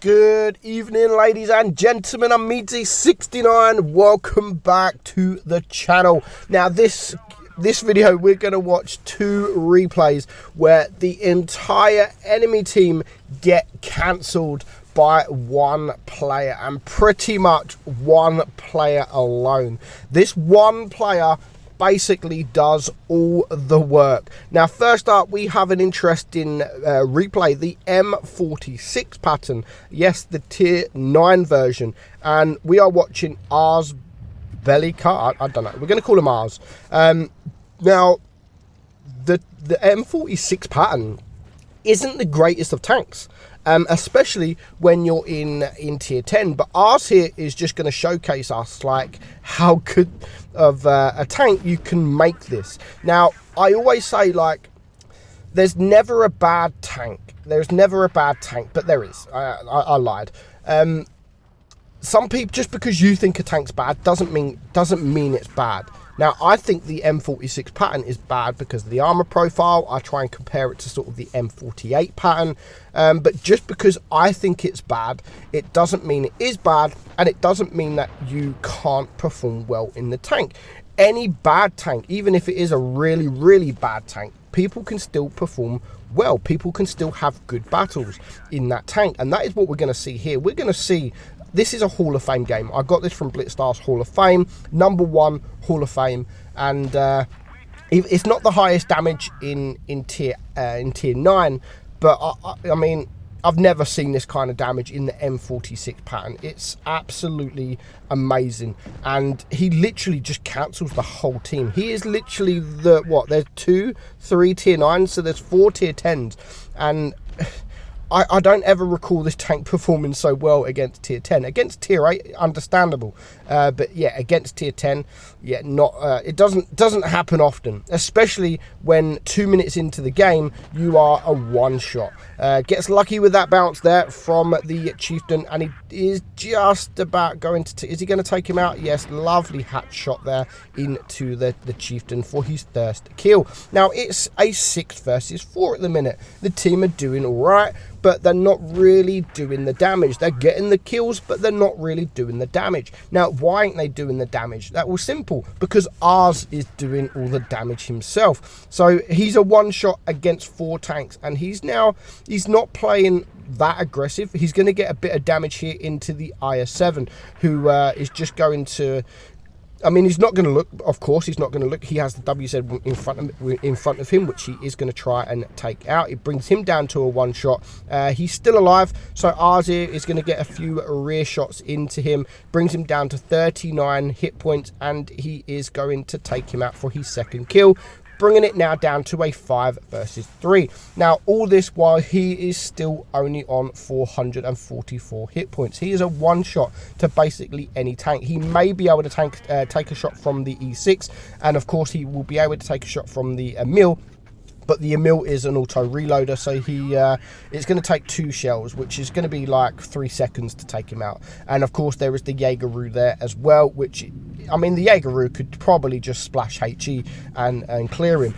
Good evening, ladies and gentlemen. I'm meadsy69. Welcome back to the channel. Now, this video, we're going to watch two replays where the entire enemy team get cancelled by one player, and pretty much one player alone. This one player basically does all the work. Now, first up, we have an interesting replay, the M46 Patton. Yes, the tier 9 version, and we are watching Ars Bellica. I don't know, we're going to call him Ars. Now, the M46 Patton isn't the greatest of tanks, especially when you're in tier 10, but ours here is just going to showcase us like how good of a tank you can make this. Now, I always say, like, there's never a bad tank. There's never a bad tank, but there is. I lied. Some people, just because you think a tank's bad doesn't mean it's bad. Now, I think the M46 Patton is bad because of the armor profile. I try and compare it to sort of the M48 Patton. But just because I think it's bad, it doesn't mean it is bad, and it doesn't mean that you can't perform well in the tank. Any bad tank, even if it is a really, really bad tank, people can still perform well. People can still have good battles in that tank, and that is what we're going to see here. We're going to see, this is a Hall of Fame game. I got this from Blitzstars Hall of Fame, #1 Hall of Fame, and it's not the highest damage in tier 9, but I mean, I've never seen this kind of damage in the M46 Patton. It's absolutely amazing, and he literally just cancels the whole team. He is literally there's 2, 3 tier 9s, so there's 4 tier 10s, and I don't ever recall this tank performing so well against tier 10. Against tier 8, understandable, but yeah, against tier 10, yeah, not. It doesn't happen often, especially when 2 minutes into the game you are a one-shot. Gets lucky with that bounce there from the chieftain, and he is just about going to. Is he going to take him out? Yes, lovely hat shot there into the chieftain for his first kill. Now, it's a 6 versus 4 at the minute. The team are doing all right, but they're not really doing the damage. They're getting the kills, but they're not really doing the damage. Now, why ain't they doing the damage? That was simple, because Ars is doing all the damage himself. So he's a one-shot against 4 tanks, and he's not playing that aggressive. He's going to get a bit of damage here into the IS-7, who is just going to, I mean, he's not going to look, of course, he's not going to look. He has the WZ in front of him, which he is going to try and take out. It brings him down to a one-shot. He's still alive, so Ars here is going to get a few rear shots into him, brings him down to 39 hit points, and he is going to take him out for his second kill, bringing it now down to a 5 versus 3. Now, all this while he is still only on 444 hit points. He is a one-shot to basically any tank. He may be able to take a shot from the E6, and of course he will be able to take a shot from the Emil, but the Emil is an auto reloader, so it's going to take 2 shells, which is going to be like 3 seconds to take him out. And of course there is the Jaegeru there as well, which, I mean, the Jaegeru could probably just splash HE and clear him.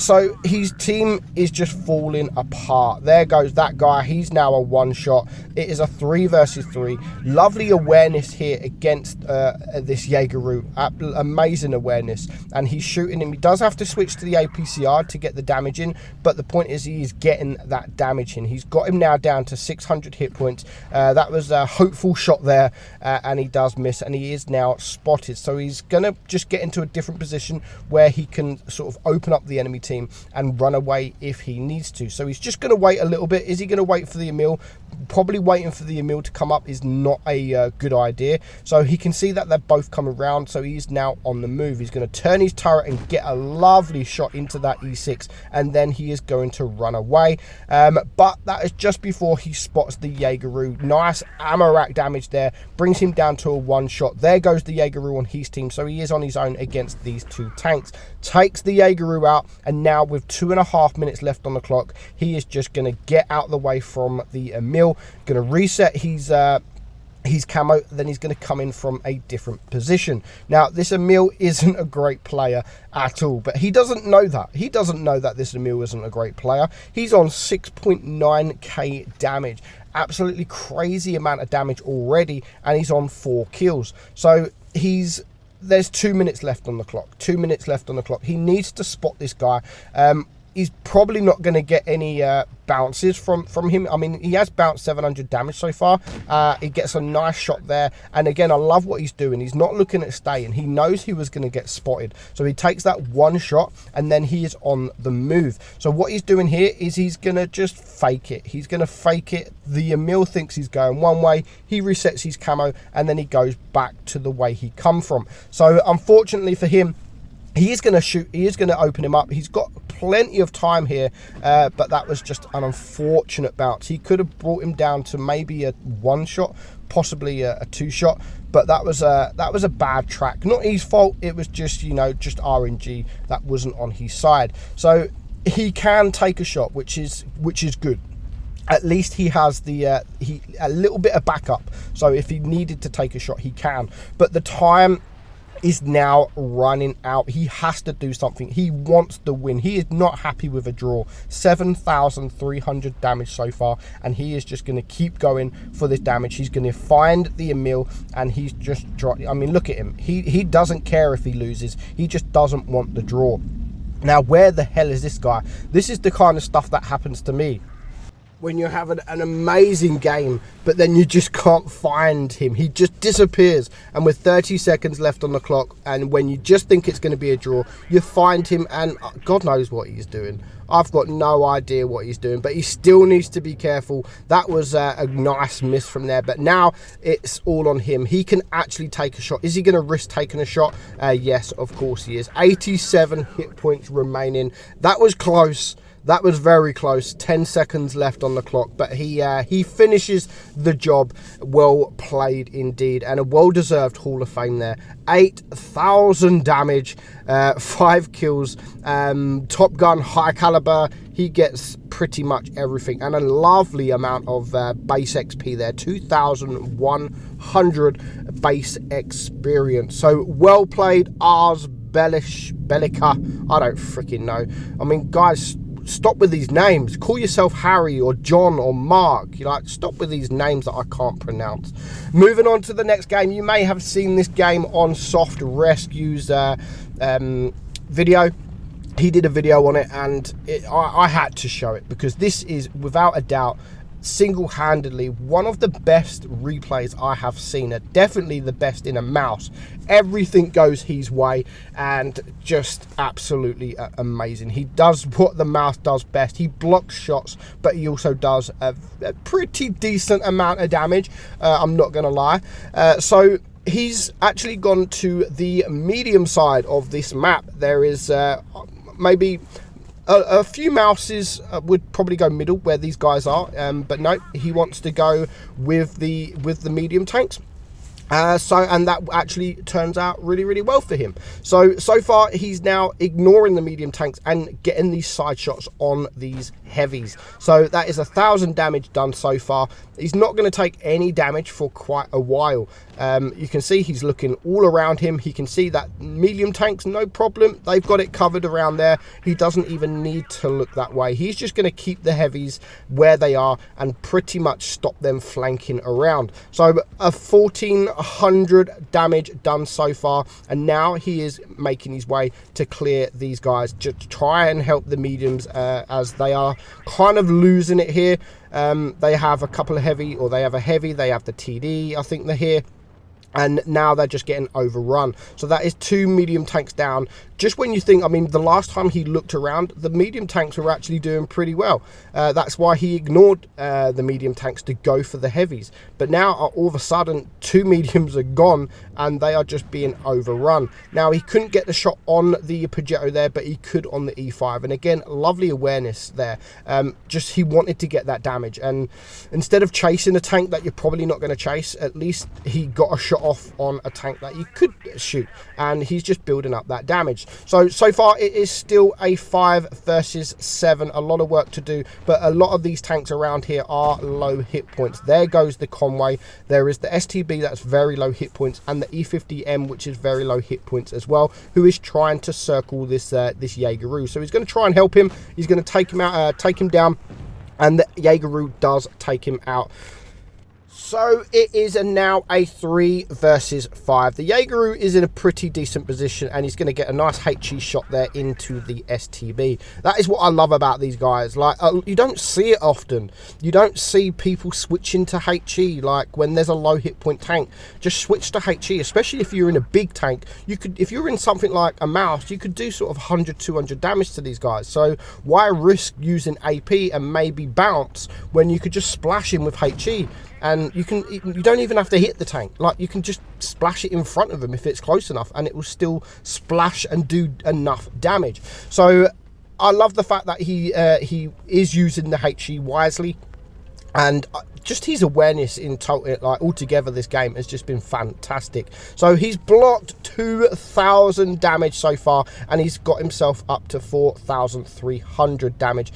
So his team is just falling apart. There goes that guy. He's now a one-shot. It is a 3 versus 3. Lovely awareness here against this Jaegeru. Amazing awareness. And he's shooting him. He does have to switch to the APCR to get the damage in, but the point is he is getting that damage in. He's got him now down to 600 hit points. That was a hopeful shot there, and he does miss, and he is now spotted. So he's going to just get into a different position where he can sort of open up the enemy team and run away if he needs to. So he's just going to wait a little bit. Is he going to wait for the Emil? Probably waiting for the Emil to come up is not a good idea. So he can see that they're both coming around, so he's now on the move. He's going to turn his turret and get a lovely shot into that E6, and then he is going to run away. But that is just before he spots the Jaegeru. Nice ammo rack damage there, brings him down to a one-shot. There goes the Jaegeru on his team, so he is on his own against these 2 tanks. Takes the Jaegeru out, and now with 2.5 minutes left on the clock, he is just going to get out the way from the Emil, going to reset his he's camo, then he's going to come in from a different position. Now, this Emil isn't a great player at all, but he doesn't know that. He doesn't know that this Emil isn't a great player. He's on 6.9k damage. Absolutely crazy amount of damage already, and he's on 4 kills. So there's 2 minutes left on the clock. 2 minutes left on the clock. He needs to spot this guy. He's probably not going to get any bounces from him. I mean, he has bounced 700 damage so far. He gets a nice shot there. And again, I love what he's doing. He's not looking at staying. He knows he was going to get spotted. So he takes that one shot, and then he is on the move. So what he's doing here is he's going to just fake it. He's going to fake it. The Emil thinks he's going one way. He resets his camo, and then he goes back to the way he come from. So unfortunately for him, he is going to shoot. He is going to open him up. He's got plenty of time here, but that was just an unfortunate bounce. He could have brought him down to maybe a 1 shot, possibly a 2 shot, but that was a bad track. Not his fault. It was just, you know, just RNG that wasn't on his side. So he can take a shot, which is good. At least he has a little bit of backup. So if he needed to take a shot, he can. But the time is now running out. He has to do something. He wants the win. He is not happy with a draw. 7,300 damage so far, and he is just going to keep going for this damage. He's going to find the Emil, and he's just I mean, look at him. He doesn't care if he loses. He just doesn't want the draw. Now, where the hell is this guy? This is the kind of stuff that happens to me when you're having an amazing game, but then you just can't find him. He just disappears, and with 30 seconds left on the clock, and when you just think it's going to be a draw, you find him, and God knows what he's doing. I've got no idea what he's doing, but he still needs to be careful. That was a nice miss from there, but now it's all on him. He can actually take a shot. Is he going to risk taking a shot? Yes, of course he is. 87 hit points remaining. That was close. That was very close. 10 seconds left on the clock, but he finishes the job. Well played indeed, and a well-deserved Hall of Fame there. 8,000 damage, 5 kills, Top Gun, high caliber. He gets pretty much everything, and a lovely amount of base XP there. 2,100 base experience. So well played, Ars Bellica. I don't freaking know. I mean, guys, stop with these names. Call yourself Harry or John or Mark. You like, stop with these names that I can't pronounce. Moving on to the next game. You may have seen this game on Soft Rescue's video. He did a video on it, and I had to show it because this is without a doubt single-handedly one of the best replays I have seen. Definitely the best in a mouse. Everything goes his way, and just absolutely amazing. He does what the mouse does best. He blocks shots, but he also does a pretty decent amount of damage. I'm not gonna lie. So he's actually gone to the medium side of this map. There is maybe a few mouses would probably go middle where these guys are, but no, he wants to go with the medium tanks. And that actually turns out really well for him. So far he's now ignoring the medium tanks and getting these side shots on these heavies. So that is 1,000 damage done so far. He's not going to take any damage for quite a while. You can see he's looking all around him. He can see that medium tanks, no problem. They've got it covered around there. He doesn't even need to look that way. He's just going to keep the heavies where they are and pretty much stop them flanking around. So a 1,400 damage done so far, and now he is making his way to clear these guys, to try and help the mediums as they are kind of losing it here. They have a couple of heavy, or they have a heavy, they have the TD, I think they're here. And now they're just getting overrun. So that is 2 medium tanks down. Just when you think, I mean, the last time he looked around, the medium tanks were actually doing pretty well. That's why he ignored the medium tanks to go for the heavies. But now, all of a sudden, 2 mediums are gone, and they are just being overrun. Now, he couldn't get the shot on the Progetto there, but he could on the E5. And again, lovely awareness there. Just he wanted to get that damage. And instead of chasing a tank that you're probably not going to chase, at least he got a shot off on a tank that you could shoot, and he's just building up that damage. So far it is still a 5 versus 7, a lot of work to do, but a lot of these tanks around here are low hit points. There goes the Conway, there is the STB that's very low hit points, and the E50M, which is very low hit points as well, who is trying to circle this this Jaegeru. So he's going to try and help him, he's going to take him out, take him down, and the Jaegeru does take him out. So it is now a 3 versus 5. The Jaegeru is in a pretty decent position, and he's going to get a nice HE shot there into the STB. That is what I love about these guys. Like, you don't see it often. You don't see people switching to HE. Like, when there's a low hit point tank, just switch to HE, especially if you're in a big tank. You could, if you're in something like a mouse, you could do sort of 100, 200 damage to these guys. So why risk using AP and maybe bounce when you could just splash him with HE? And you don't even have to hit the tank. Like, you can just splash it in front of him if it's close enough, and it will still splash and do enough damage. So I love the fact that he is using the HE wisely, and just his awareness in total, like altogether, this game has just been fantastic. So he's blocked 2,000 damage so far, and he's got himself up to 4,300 damage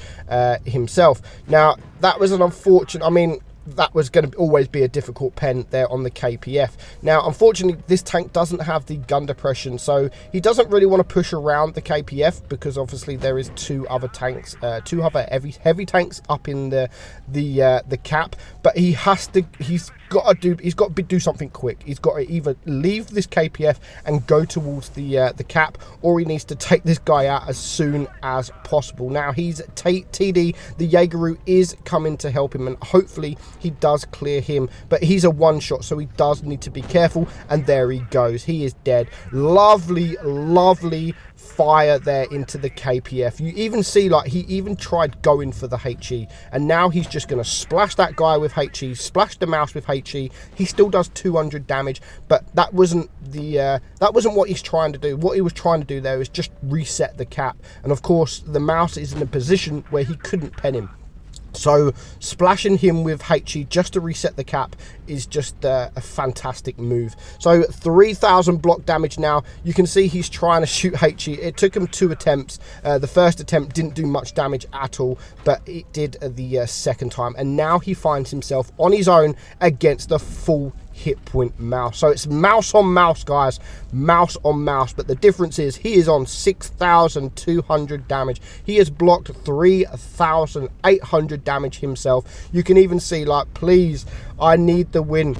himself. Now that was an unfortunate, I mean, that was going to always be a difficult pen there on the KPF. Now, unfortunately, this tank doesn't have the gun depression, so he doesn't really want to push around the KPF, because obviously there is two other tanks, two other heavy tanks up in the cap. But he has to, he's got to do something quick. He's got to either leave this KPF and go towards the cap, or he needs to take this guy out as soon as possible. Now he's TD, the Jaegeru is coming to help him, and hopefully he does clear him, but he's a one shot, so he does need to be careful. And there he goes, he is dead. Lovely fire there into the KPF. You even see, like, he even tried going for the HE, and now he's just going to splash that guy with HE, splash the mouse with HE. He still does 200 damage, but that wasn't what he's trying to do. What he was trying to do there is just reset the cap, and of course the mouse is in a position where he couldn't pen him. So splashing him with HE just to reset the cap is just a fantastic move. So 3,000 block damage now. You can see he's trying to shoot HE. It took him 2 attempts. The first attempt didn't do much damage at all, but it did the second time. And now he finds himself on his own against the full hit point mouse. So it's mouse on mouse, guys, mouse on mouse, but the difference is he is on 6,200 damage. He has blocked 3,800 damage himself. You can even see, like, please, I need the win.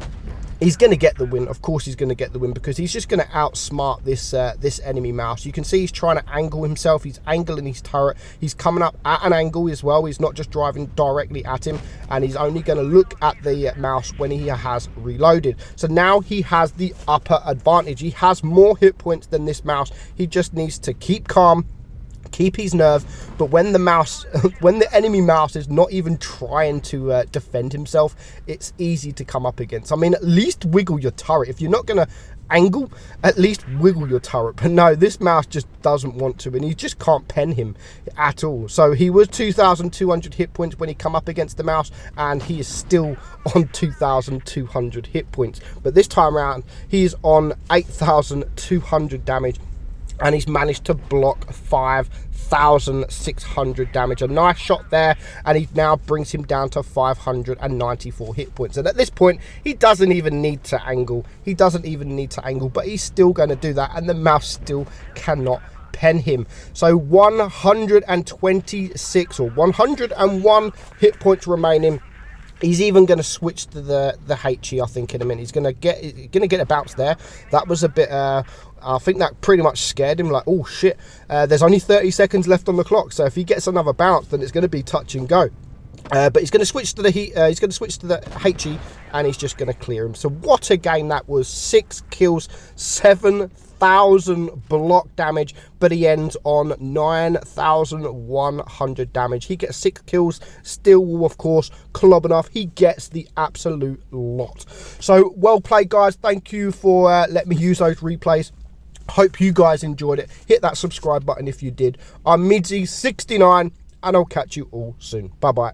He's going to get the win. Of course he's going to get the win, because he's just going to outsmart this this enemy mouse. You can see he's trying to angle himself. He's angling his turret. He's coming up at an angle as well. He's not just driving directly at him, and he's only going to look at the mouse when he has reloaded. So now he has the upper advantage. He has more hit points than this mouse. He just needs to keep calm, keep his nerve. But when the mouse, when the enemy mouse is not even trying to defend himself, it's easy to come up against. I mean, at least wiggle your turret. If you're not going to angle, at least wiggle your turret. But no, this mouse just doesn't want to, and you just can't pen him at all. So he was 2,200 hit points when he come up against the mouse, and he is still on 2,200 hit points. But this time around, he is on 8,200 damage, and he's managed to block 5,600 damage. A nice shot there, and he now brings him down to 594 hit points. And at this point, he doesn't even need to angle. He doesn't even need to angle, but he's still going to do that, and the mouse still cannot pen him. So 126 or 101 hit points remaining. He's even going to switch to the HE, I think, in a minute. He's going to get a bounce there. That was a bit, I think that pretty much scared him. Like, oh shit, there's only 30 seconds left on the clock. So if he gets another bounce, then it's going to be touch and go. But he's going to switch to the HE, and he's just going to clear him. So what a game that was! 6 kills, 7,000 block damage, but he ends on 9,100 damage. He gets 6 kills, still will, of course, club enough. He gets the absolute lot. So well played, guys. Thank you for letting me use those replays. Hope you guys enjoyed it. Hit that subscribe button if you did. I'm meadsy69, and I'll catch you all soon. Bye bye.